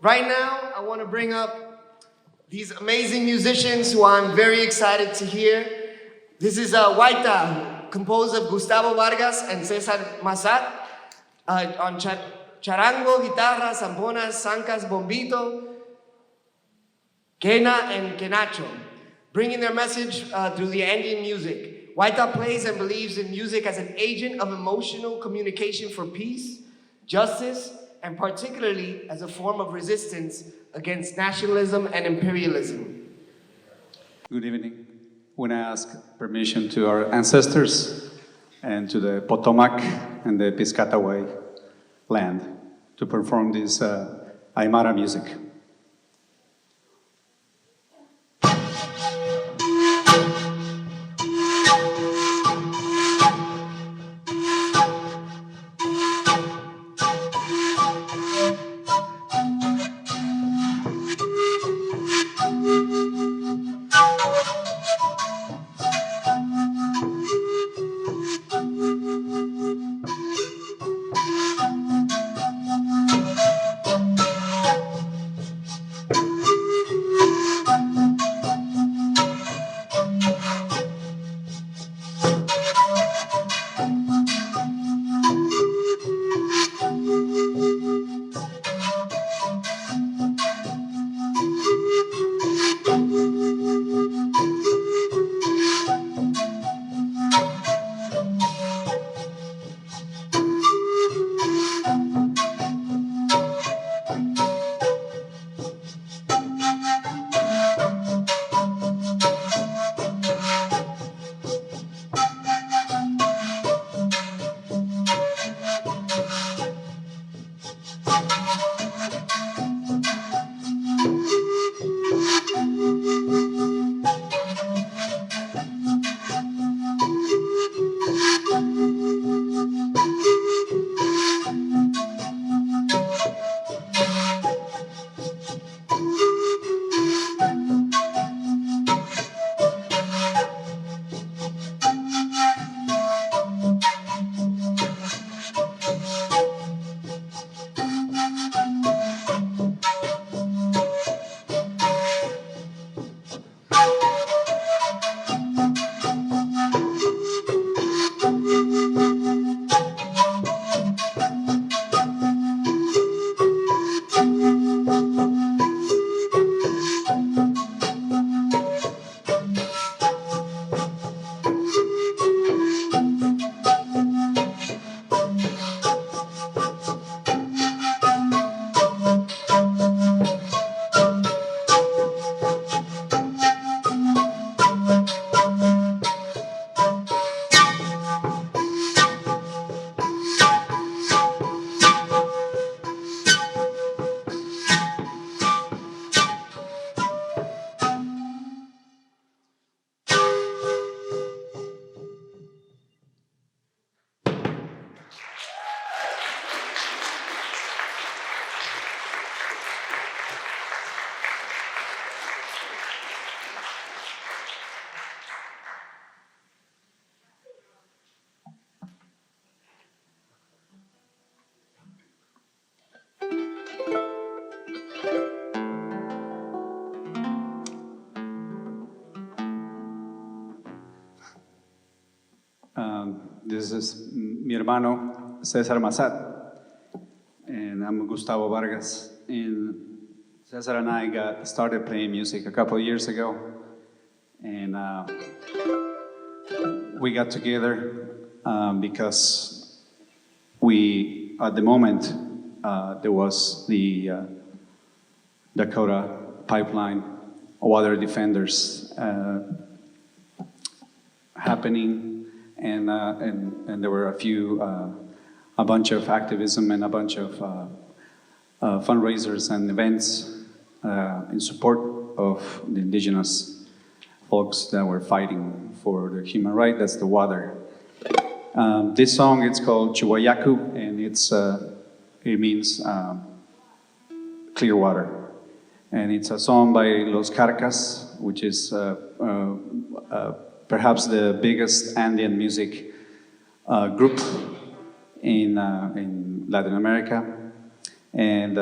Right now, I want to bring up these amazing musicians who I'm very excited to hear. This is Wayta, composed of Gustavo Vargas and Cesar Mazat, on charango, guitarra, zamponas, zancas, bombito, quena, and quenacho, bringing their message through the Andean music. Wayta plays and believes in music as an agent of emotional communication for peace, justice, and particularly as a form of resistance against nationalism and imperialism. Good evening. I want to ask permission to our ancestors and to the Potomac and the Piscataway land to perform this Aymara music. This is mi hermano Cesar Mazat, and I'm Gustavo Vargas. And Cesar and I got started playing music a couple of years ago, and we got together because we, at the moment, there was the Dakota pipeline, water defenders happening. And there were a bunch of activism and a bunch of fundraisers and events in support of the indigenous folks that were fighting for the human right, that's the water. This song, it's called Chihuayacu, and it means clear water. And it's a song by Los Carcas, which is perhaps the biggest Andean music group in Latin America. And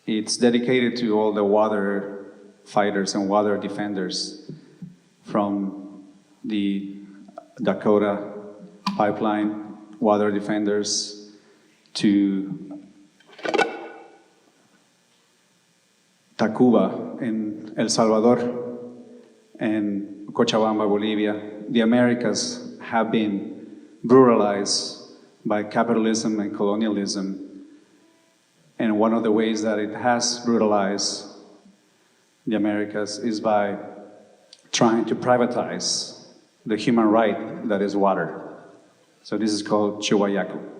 It's dedicated to all the water fighters and water defenders from the Dakota pipeline water defenders to Tacuba in El Salvador and Cochabamba, Bolivia. The Americas have been brutalized by capitalism and colonialism. And one of the ways that it has brutalized the Americas is by trying to privatize the human right that is water. So this is called Chihuayaco.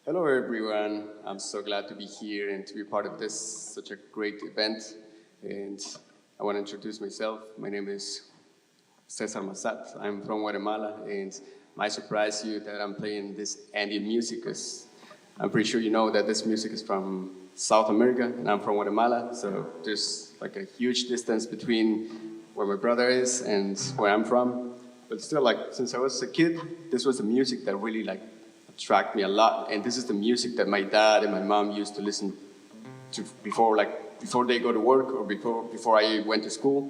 Hello, everyone. I'm so glad to be here and to be part of this such a great event. And I want to introduce myself. My name is Cesar Massat. I'm from Guatemala, and might surprise you that I'm playing this Andean music because I'm pretty sure you know that this music is from South America, and I'm from Guatemala. So there's like a huge distance between where my brother is and where I'm from. But still, like since I was a kid, this was the music that really like attract me a lot, and this is the music that my dad and my mom used to listen to before they go to work or before I went to school,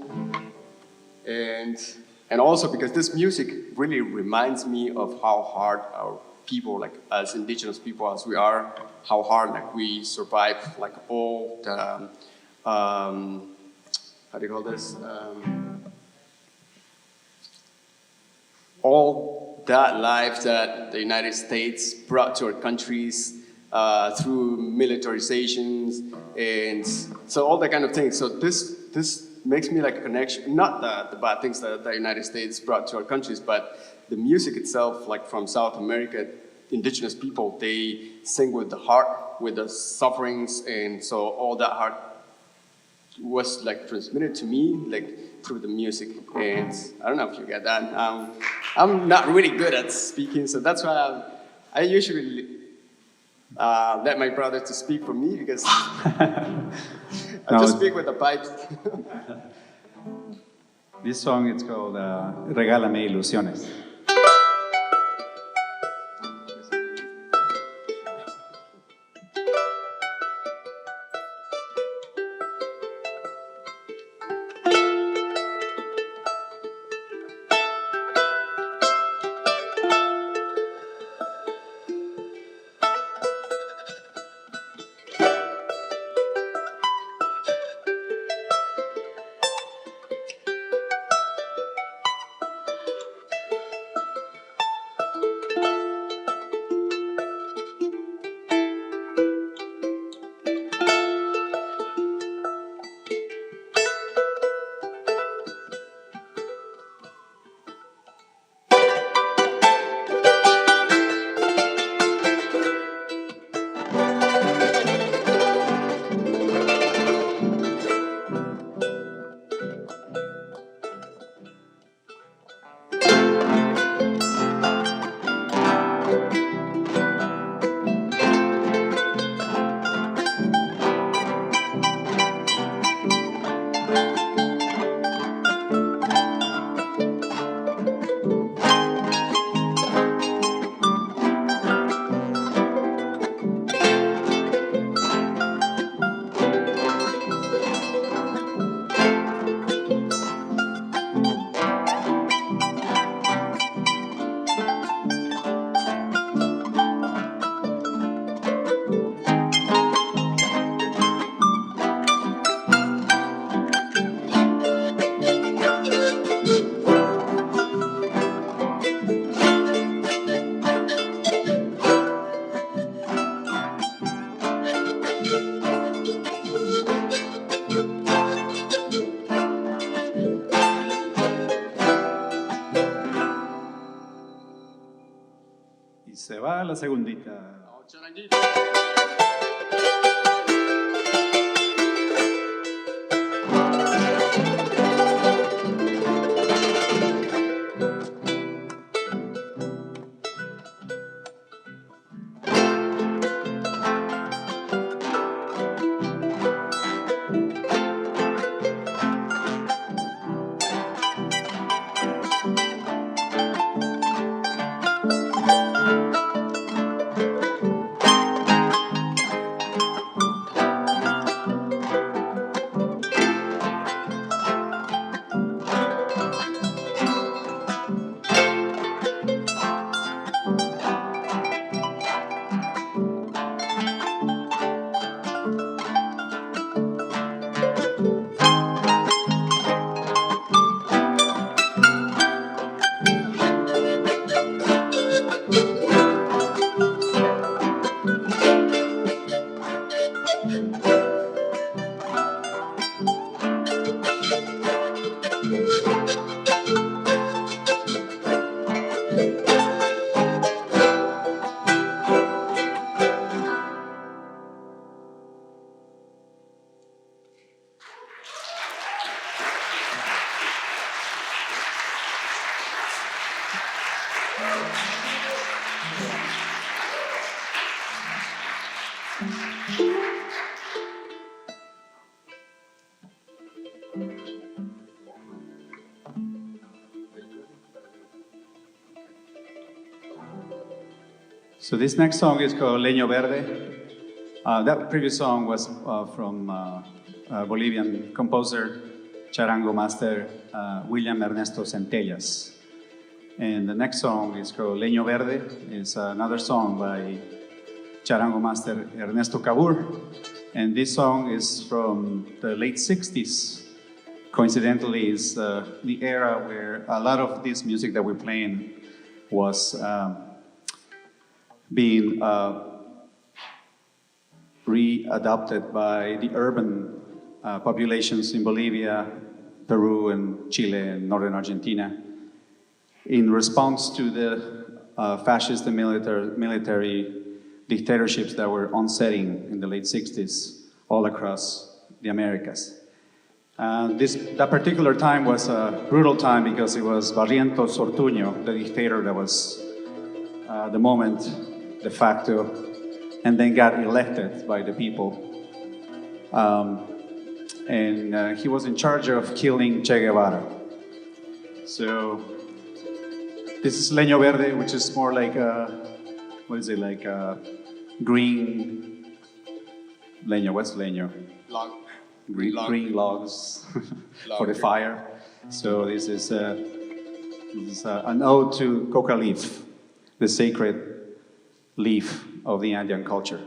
and also because this music really reminds me of how hard our people, like as indigenous people as we are, how hard like we survive like all the how do you call this all that life that the United States brought to our countries through militarizations and so all that kind of things. So this makes me like a connection, not the bad things that the United States brought to our countries, but the music itself, like from South America, indigenous people, they sing with the heart, with the sufferings, and so all that heart was like transmitted to me like through the music. And I don't know if you get that. I'm not really good at speaking, so that's why I usually let my brother to speak for me because I just speak with the pipes. This song it's called Regálame Ilusiones. Y se va la segundita. So this next song is called Leño Verde. That previous song was from Bolivian composer, charango master William Ernesto Centellas. And the next song is called Leño Verde. It's another song by charango master Ernesto Cabur. And this song is from the late 60s. Coincidentally, it's the era where a lot of this music that we're playing was being readopted by the urban populations in Bolivia, Peru, and Chile, and northern Argentina, in response to the fascist and military dictatorships that were onsetting in the late 60s all across the Americas. That particular time was a brutal time because it was Barrientos Ortuño, the dictator that was the moment de facto, and then got elected by the people. And he was in charge of killing Che Guevara. So this is Leño Verde, which is more like green leño. What's leño? Log. Green logs for the fire. So this is an ode to coca leaf, the sacred leaf of the Andean culture.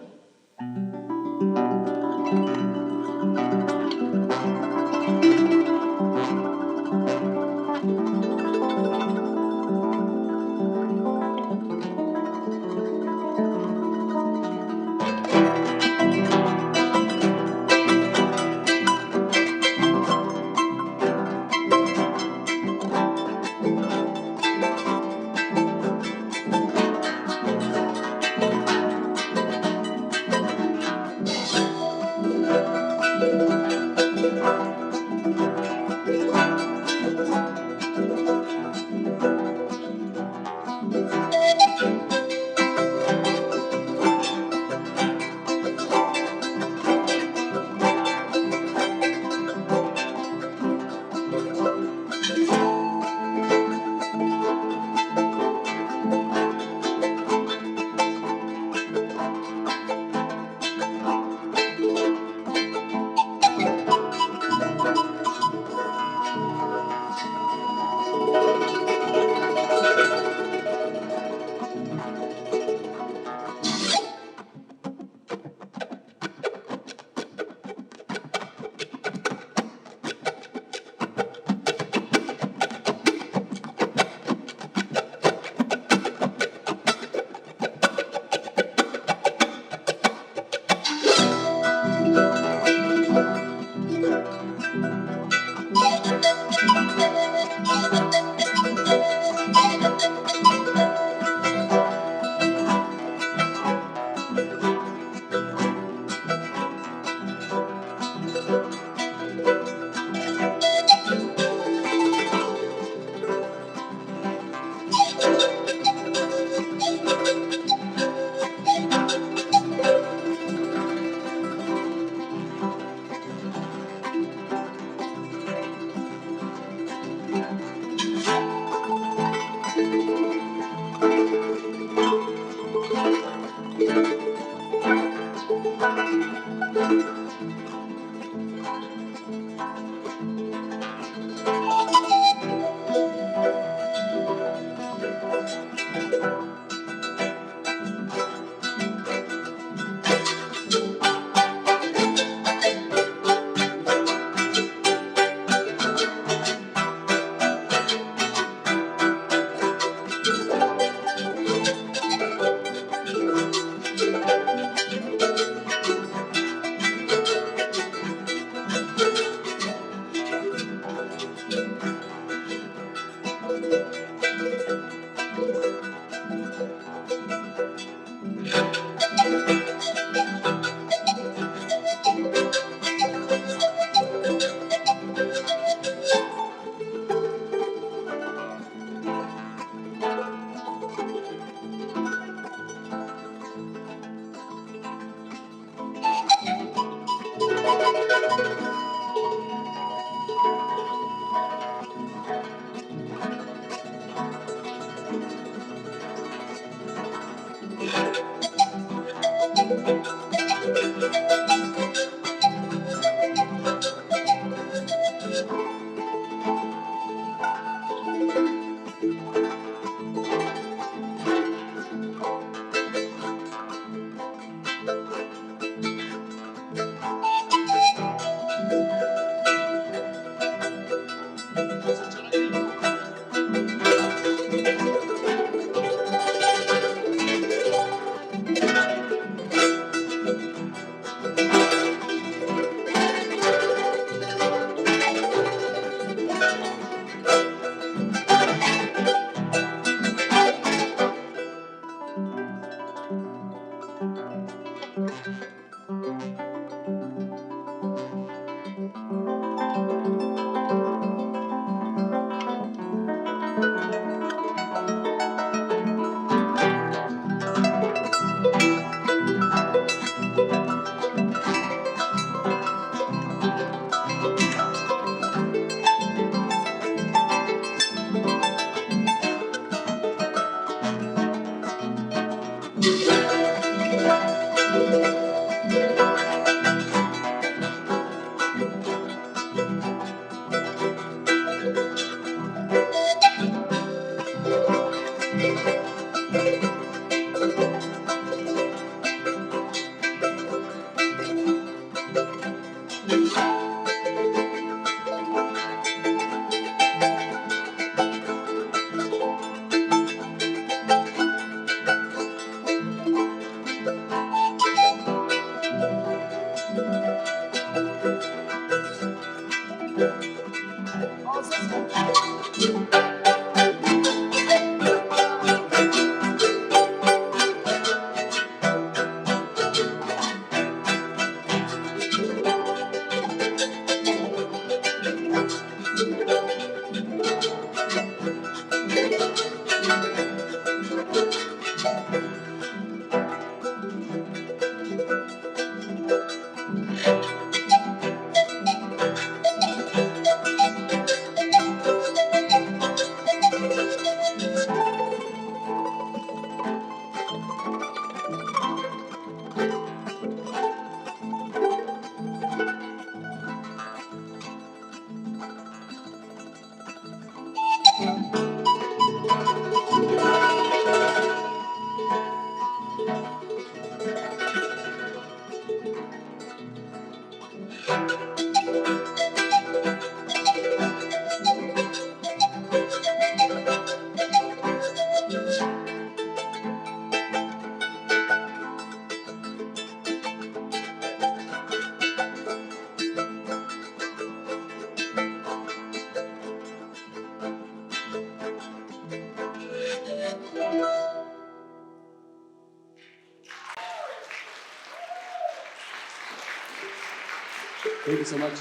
Thank you so much.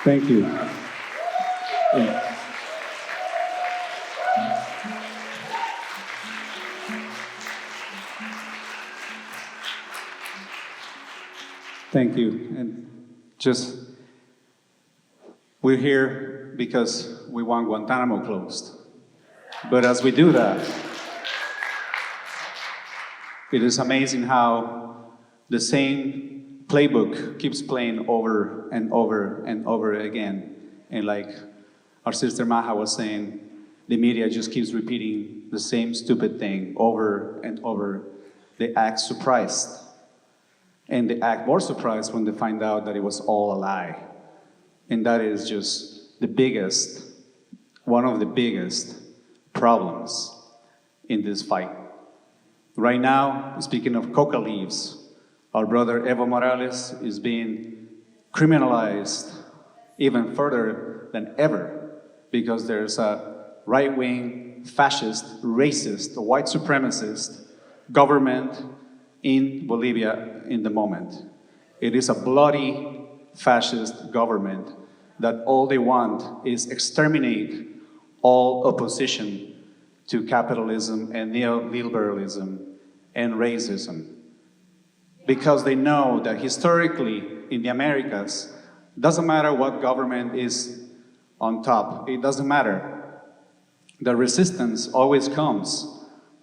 Thank you. Yeah. Thank you. And just, we're here because we want Guantanamo closed. But as we do that, it is amazing how the same playbook keeps playing over and over and over again. And like our sister Maha was saying, the media just keeps repeating the same stupid thing over and over. They act surprised. And they act more surprised when they find out that it was all a lie. And that is just the biggest, one of the biggest problems in this fight. Right now, speaking of coca leaves, our brother Evo Morales is being criminalized even further than ever because there's a right-wing, fascist, racist, white supremacist government in Bolivia in the moment. It is a bloody fascist government that all they want is exterminate all opposition to capitalism and neoliberalism and racism. Because they know that historically in the Americas, doesn't matter what government is on top, it doesn't matter. The resistance always comes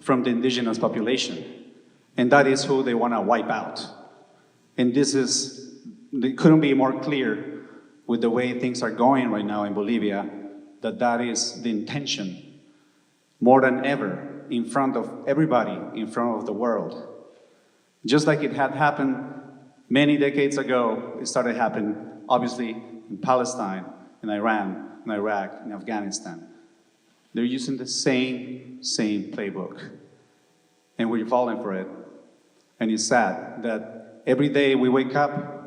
from the indigenous population. And that is who they want to wipe out. And it couldn't be more clear with the way things are going right now in Bolivia, that is the intention, more than ever, in front of everybody, in front of the world. Just like it had happened many decades ago, it started happening, obviously, in Palestine, in Iran, in Iraq, in Afghanistan. They're using the same playbook. And we're falling for it. And it's sad that every day we wake up,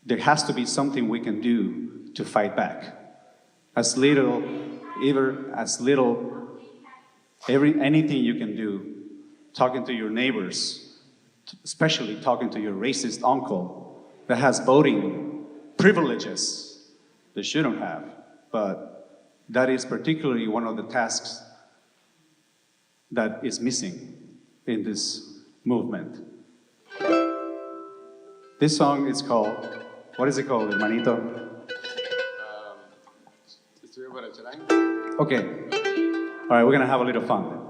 there has to be something we can do to fight back. Anything you can do, talking to your neighbors, especially talking to your racist uncle that has voting privileges they shouldn't have. But that is particularly one of the tasks that is missing in this movement. This song is called, what is it called, hermanito? Okay. All right, we're gonna have a little fun then.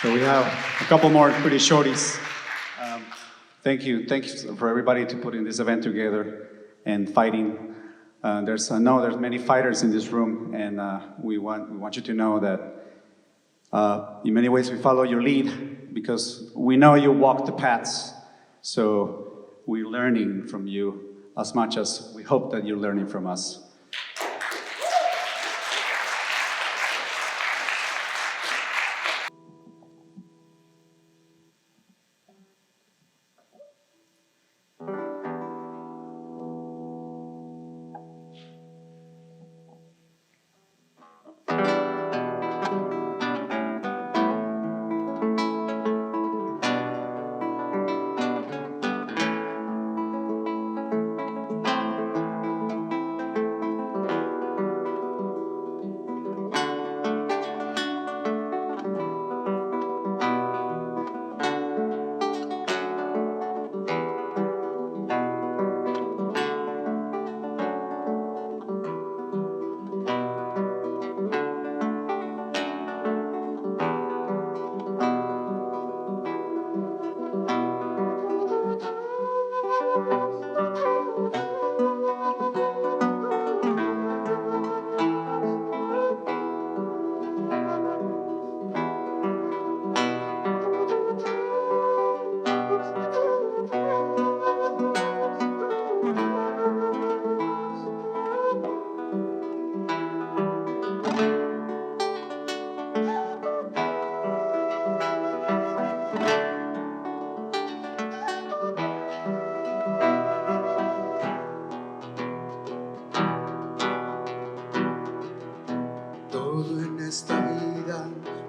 So we have a couple more pretty shorties. Thank you for everybody to putting this event together and fighting. There's many fighters in this room, and we want you to know that in many ways we follow your lead because we know you walk the paths. So we're learning from you as much as we hope that you're learning from us.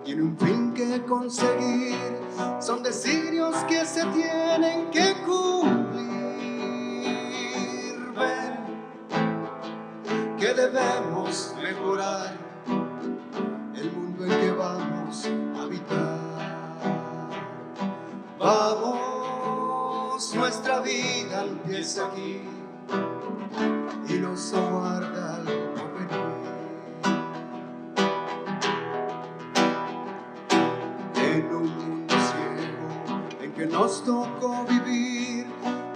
tiene un fin que conseguir, son designios que se tienen que cumplir. Ven, que debemos mejorar el mundo en que vamos a habitar. Vamos, nuestra vida empieza aquí y nos aguarda el porvenir. En un mundo ciego en que nos tocó vivir,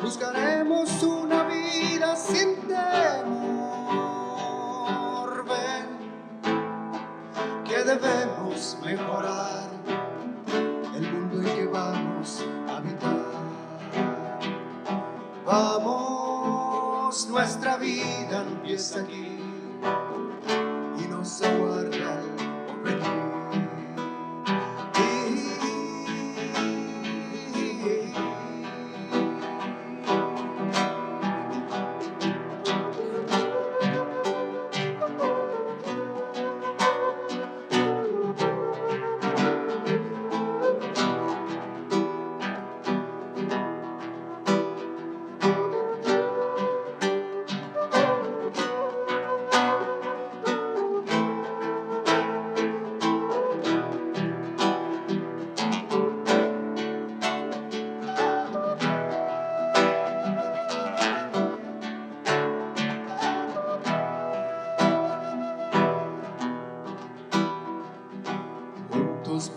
buscaremos una vida sin temor. Ven, que debemos mejorar el mundo en que vamos a habitar. Vamos, nuestra vida empieza aquí y nos aguarda el porvenir.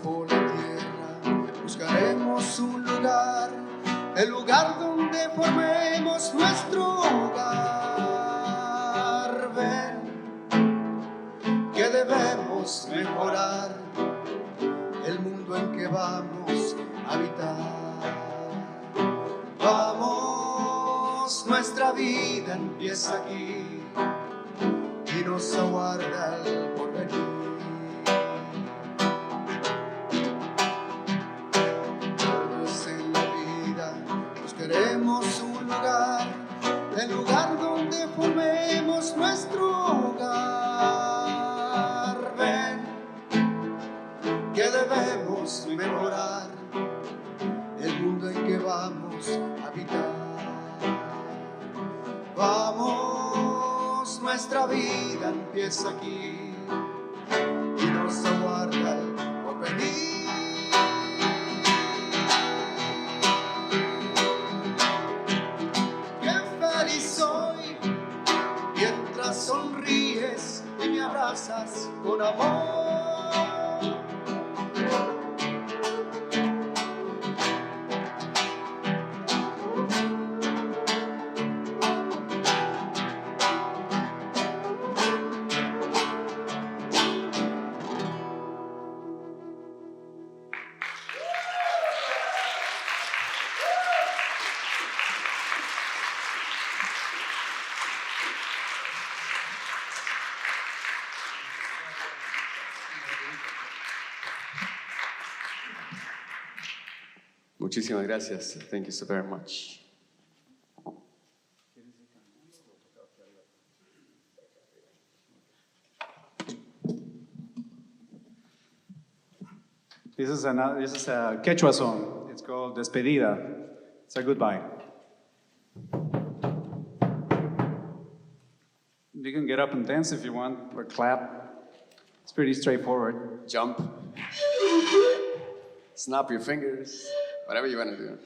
Por la tierra buscaremos un lugar, el lugar donde formemos nuestro hogar. Ven, que debemos mejorar el mundo en que vamos a habitar. Vamos, nuestra vida empieza aquí y nos aguarda el porvenir. Queremos un lugar, el lugar donde formemos nuestro hogar. Ven, que debemos mejorar el mundo en que vamos a habitar. Vamos, nuestra vida empieza aquí y nos aguarda el porvenir. amor. Muchísimas gracias. Thank you so very much. This is a Quechua song. It's called Despedida. It's a goodbye. You can get up and dance if you want, or clap. It's pretty straightforward. Jump. Snap your fingers. Whatever you want to do.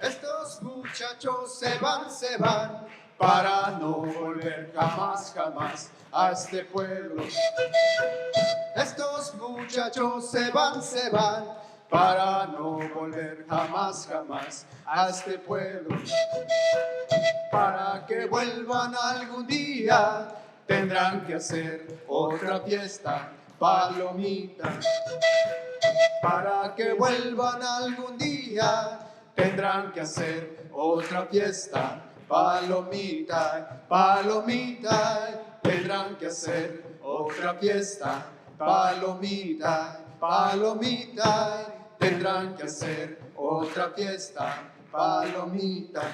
Estos muchachos se van para no volver jamás, jamás a este pueblo. Estos muchachos se van para no volver jamás, jamás a este pueblo. Para que vuelvan algún día tendrán que hacer otra fiesta, palomita. Para que vuelvan algún día tendrán que hacer otra fiesta, palomita, palomita. Tendrán que hacer otra fiesta, palomita, palomita. Tendrán que hacer otra fiesta, palomita.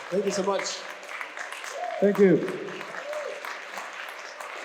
Thank you so much. Thank you.